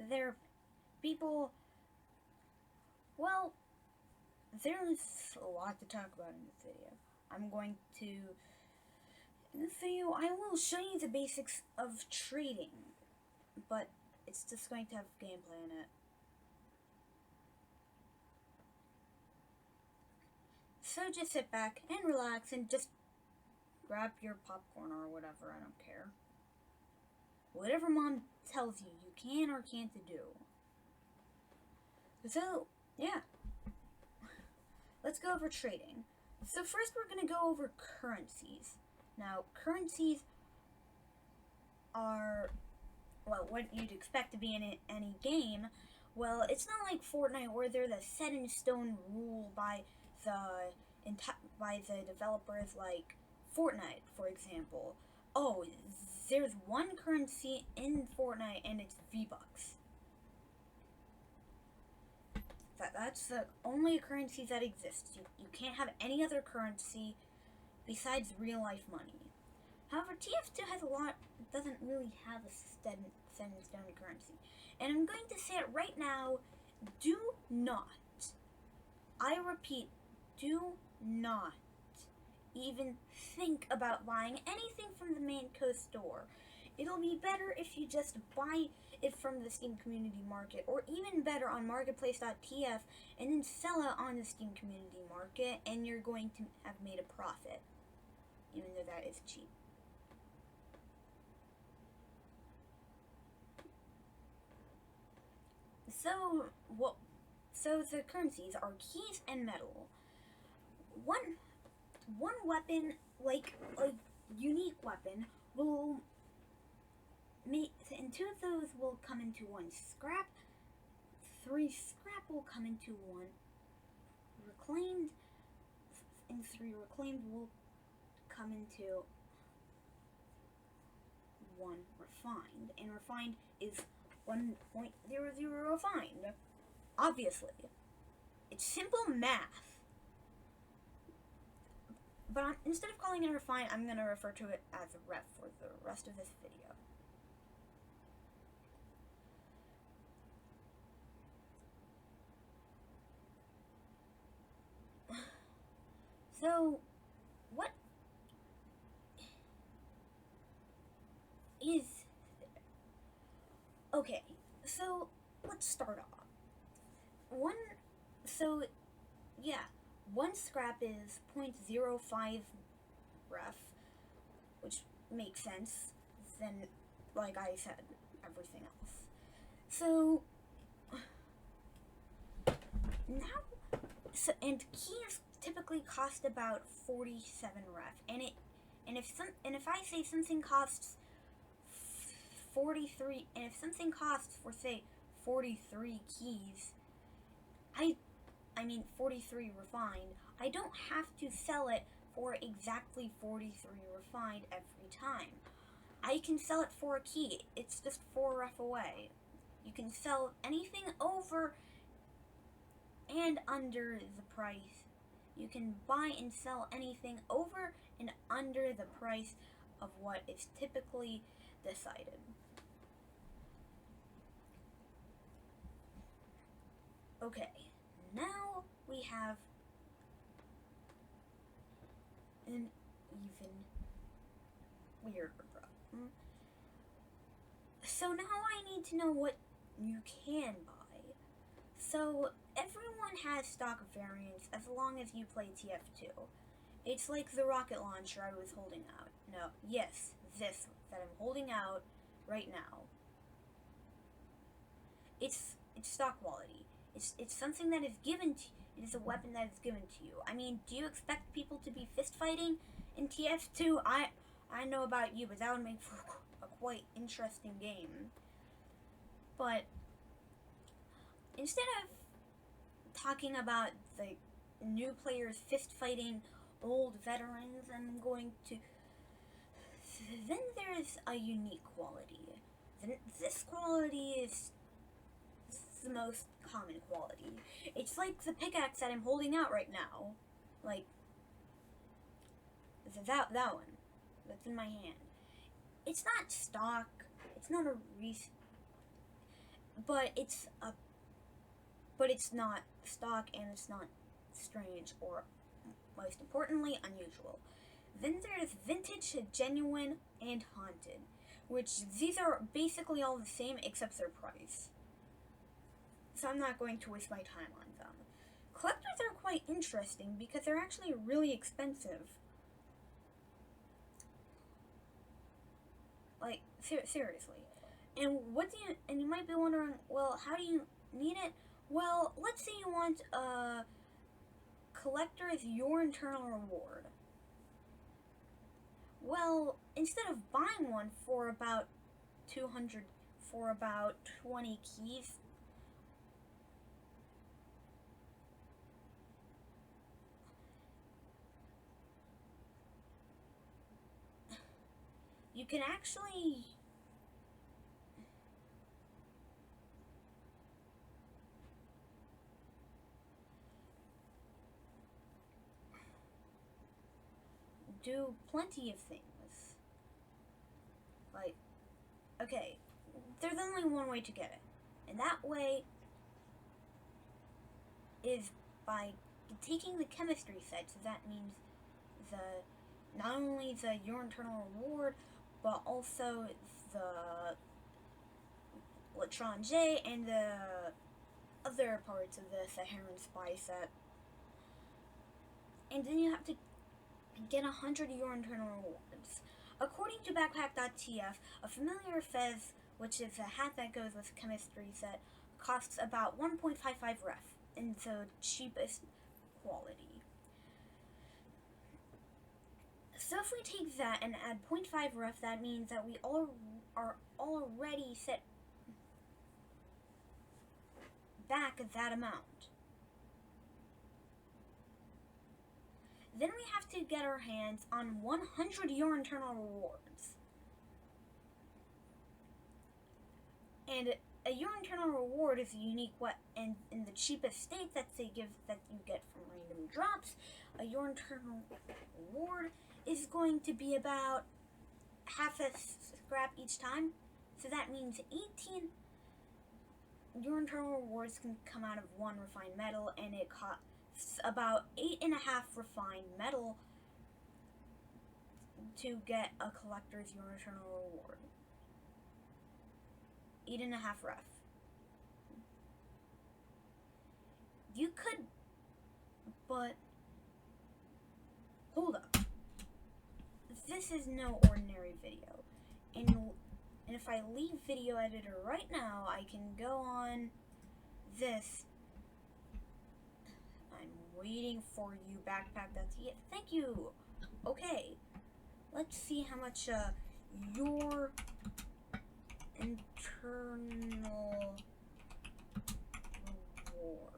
there people, well, there's a lot to talk about in this video. In this video, I will show you the basics of trading, but it's just going to have gameplay in it. So just sit back and relax and just grab your popcorn or whatever, I don't care. Whatever mom tells you can or can't do. So, yeah. Let's go over trading. So first we're going to go over currencies. Now, currencies are, well, what you'd expect to be in any game. Well, it's not like Fortnite where they're the set-in-stone rule by the developers like Fortnite, for example. Oh, there's one currency in Fortnite and it's V-Bucks. That's the only currency that exists. You can't have any other currency besides real-life money. However, tf2 doesn't really have a set-in-stone currency. And I'm going to say it right now, do not, I repeat, do not even think about buying anything from the main coast store. It'll be better if you just buy it from the Steam Community Market, or even better on marketplace.tf, and then sell it on the Steam Community Market, and you're going to have made a profit, even though that is cheap. So the currencies are keys and metal. One weapon, like a unique weapon, and 2 of those will come into 1 scrap, 3 scrap will come into 1 reclaimed, and 3 reclaimed will come into 1 refined, and refined is 1.00 refined. Obviously. It's simple math. But instead of calling it refined, I'm going to refer to it as a ref for the rest of this video. So, what is... Okay, so let's start off. One scrap is 0.05 ref, which makes sense, then, like I said, everything else. So, and keys typically cost about 47 ref, and if I say something costs 43, and if something costs, for say, 43 keys, I mean 43 refined, I don't have to sell it for exactly 43 refined every time. I can sell it for a key. It's just 4 ref away. You can sell anything over and under the price. You can buy and sell anything over and under the price of what is typically decided. Okay, now we have an even weirder problem. So now I need to know what you can buy. So everyone has stock variants as long as you play tf2. It's like the rocket launcher I was holding out. No, yes, this that I'm holding out right now. It's stock quality. It's something that is given to you. It is a weapon that is given to you. I mean, do you expect people to be fist fighting in tf2? I know about you, but that would make for a quite interesting game. But instead of talking about the new players fist fighting old veterans, I'm going to... Then there is a unique quality. This quality is the most common quality. It's like the pickaxe that I'm holding out right now. Like, that one. That's in my hand. It's not stock. It's not a but it's not stock, and it's not strange, or most importantly, unusual. Then there's vintage, genuine, and haunted, which these are basically all the same except their price. So I'm not going to waste my time on them. Collectors are quite interesting because they're actually really expensive. Like, seriously. And and you might be wondering, well, how do you need it? Well, let's say you want a collector's Your Internal Reward. Well, instead of buying one for about 200, for about 20 keys, you can actually do plenty of things. Like, okay, there's only one way to get it, and that way is by taking the chemistry set. So that means not only the Your Internal Reward, but also the L'Étranger and the other parts of the Saharan Spy set. And then you have to get 100 Your Internal Rewards. According to backpack.tf, a familiar fez, which is a hat that goes with chemistry set, costs about 1.55 ref in the cheapest quality. So if we take that and add 0.5 ref, that means that we all are already set back that amount. Then we have to get our hands on 100 Your Internal Rewards. And a Your Internal Reward is a unique and in the cheapest state that you get from random drops. A Your Internal Reward is going to be about half a scrap each time. So that means 18 Your Internal Rewards can come out of one refined metal, and it costs about 8.5 refined metal to get a collector's Your Internal Reward. 8.5 ref. You could, but hold up. This is no ordinary video, and if I leave video editor right now, I can go on this. I'm waiting for you, backpack. That's it. Thank you. Okay, let's see how much Your Internal Reward.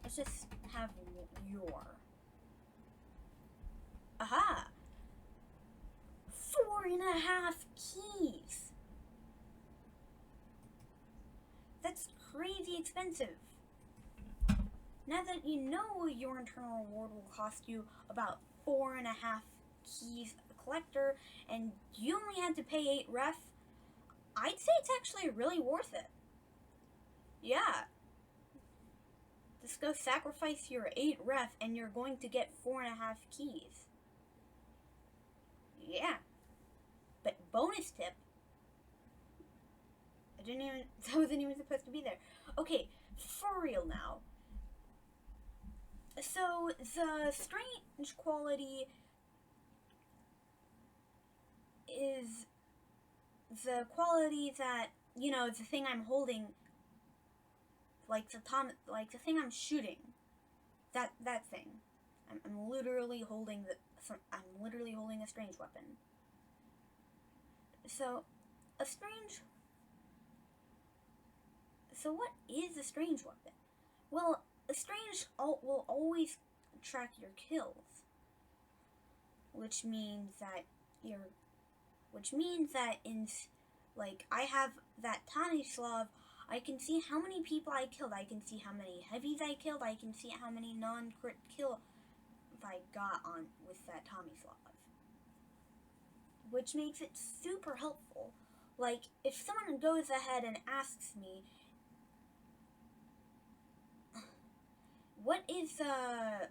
Let's just have your. Aha! 4.5 keys. That's crazy expensive. Now that you know Your Internal Reward will cost you about 4.5 keys a collector, and you only had to pay 8 ref, I'd say it's actually really worth it. Yeah. Just go sacrifice your 8 ref and you're going to get 4.5 keys. Yeah. But bonus tip. That wasn't even supposed to be there. Okay, for real now. So, the strange quality is the quality that, the thing I'm holding, like the thing I'm shooting, that thing. I'm literally holding a strange weapon. So what is a strange weapon? Well, a strange will always track your kills, which means that I have that Tani Slav. I can see how many people I killed. I can see how many heavies I killed. I can see how many non-crit kills I got on with that Tommy Slav. which makes it super helpful. Like, if someone goes ahead and asks me, what is, how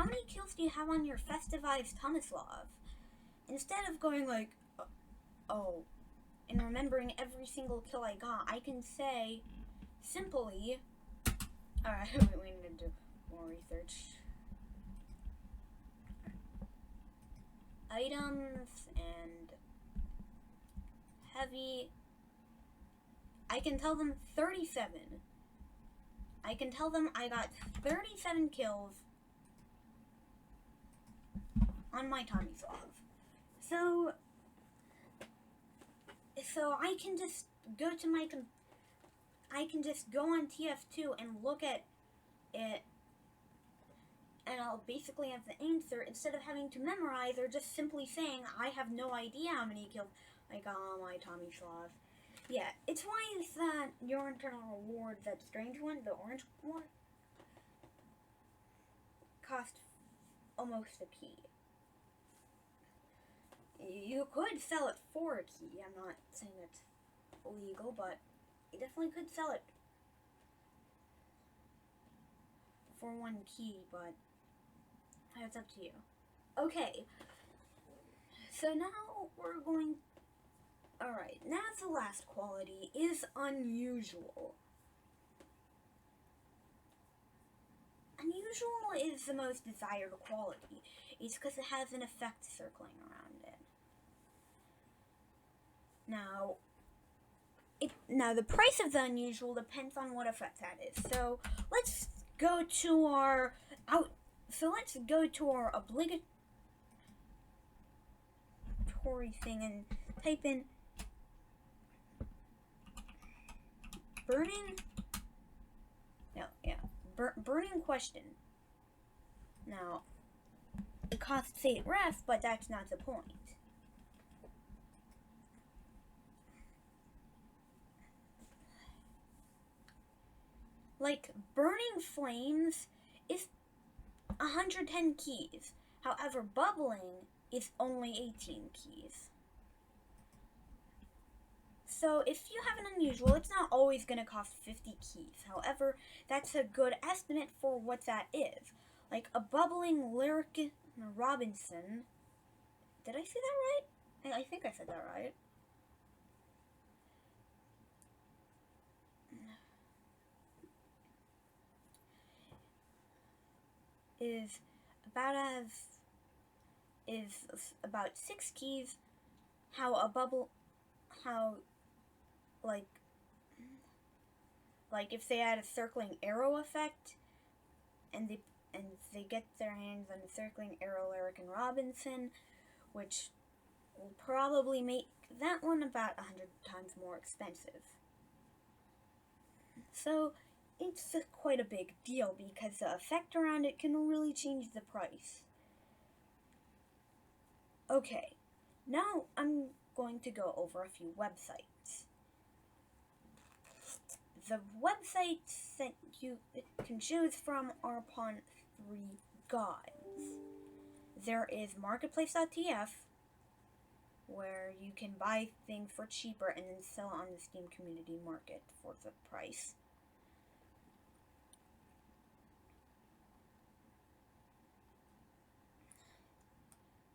many kills do you have on your Festivized Tomislav? Instead of going like, oh, and remembering every single kill I got, I can say, simply, alright, we need to do more research. Items and heavy. I can tell them 37. I can tell them I got 37 kills on my Tomislav. So I can just go to my I can just go on tf2 and look at it, and I'll basically have the answer instead of having to memorize or just simply saying I have no idea how many kills I got on my Tomislav. Yeah, it's why is that your internal reward, that strange one, the orange one, cost almost a key. You could sell it for a key. I'm not saying it's illegal, but you definitely could sell it for 1 key, but it's up to you. Okay, so now we're going... Alright, now the last quality is unusual. Unusual is the most desired quality. It's because it has an effect circling around it. Now the price of the unusual depends on what effect that is. So let's go to our obligatory thing and type in burning question. Now, it costs 8 ref, but that's not the point. Like, burning flames is 110 keys. However, bubbling is only 18 keys. So if you have an unusual, it's not always going to cost 50 keys. However, that's a good estimate for what that is. Like a bubbling Lyric Robinson. Did I say that right? I think I said that right. Is about 6 keys. Like if they add a circling arrow effect, and they get their hands on a circling arrow Lyric and Robinson, which will probably make that one about 100 times more expensive. So it's quite a big deal because the effect around it can really change the price. Okay, now I'm going to go over a few websites. The websites that you can choose from are upon 3 gods. There is marketplace.tf, where you can buy things for cheaper and then sell on the Steam community market for the price.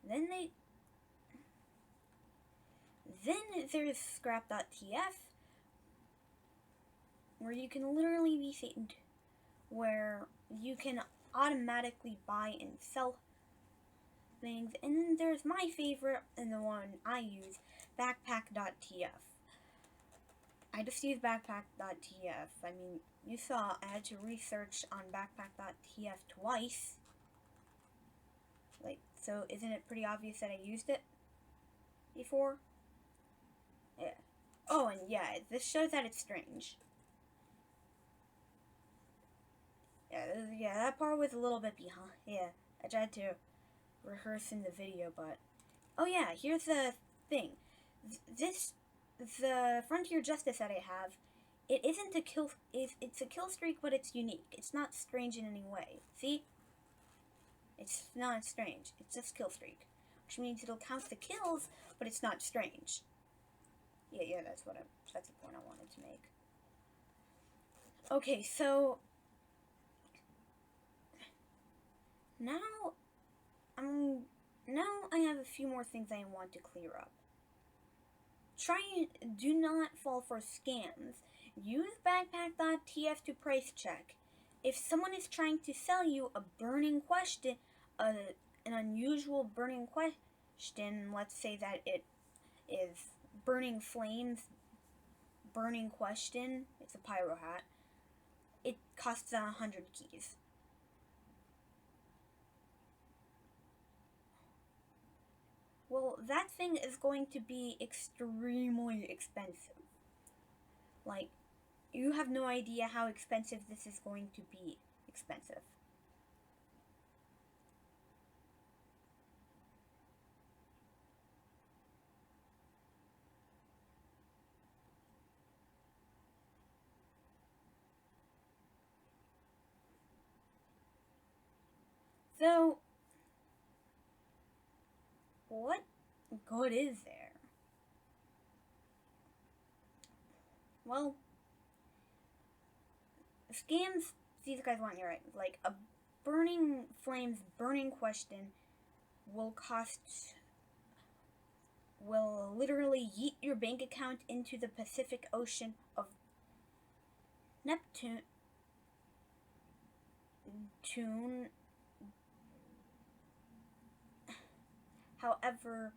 Then there's scrap.tf, where you can literally be saved, where you can automatically buy and sell things. And then there's my favorite, and the one I use, backpack.tf. I just use backpack.tf. I mean, you saw I had to research on backpack.tf twice. Like, so isn't it pretty obvious that I used it before? Yeah. Oh, and yeah, this shows that it's strange. Yeah, that part was a little bit behind. Yeah, I tried to rehearse in the video, but... Oh yeah, here's the thing. The Frontier Justice that I have it isn't a kill. It's a kill streak, but it's unique. It's not strange in any way. See, it's not strange. It's just kill streak, which means it'll count the kills, but it's not strange. Yeah, that's the point I wanted to make. Okay, so now I have a few more things I want to clear up. Do not fall for scams. Use backpack.tf2 price check. If someone is trying to sell you a burning question, an unusual burning question, let's say that it is burning flames, burning question, it's a pyro hat, it costs 100 keys. Well, that thing is going to be extremely expensive. Like, you have no idea how expensive this is going to be expensive. So, what good is there? Well, scams, these guys want you right. Like, a burning flames, burning question will literally yeet your bank account into the Pacific Ocean of Neptune. However,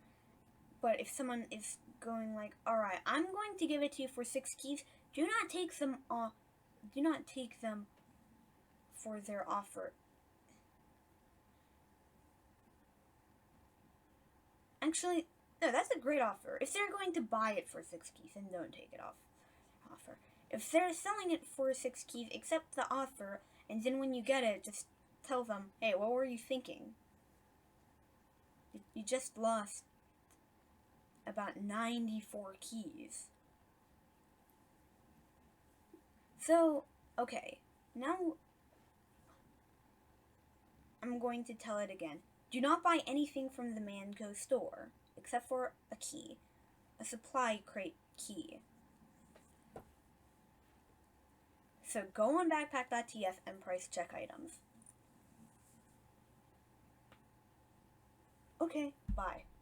but if someone is going like, alright, I'm going to give it to you for 6 keys, do not take them for their offer. Actually, no, that's a great offer. If they're going to buy it for 6 keys, then don't take it off offer. If they're selling it for 6 keys, accept the offer, and then when you get it, just tell them, hey, what were you thinking? You just lost about 94 keys. So, okay, now I'm going to tell it again. Do not buy anything from the Mango store, except for a key. A supply crate key. So go on backpack.tf and price check items. Okay, bye.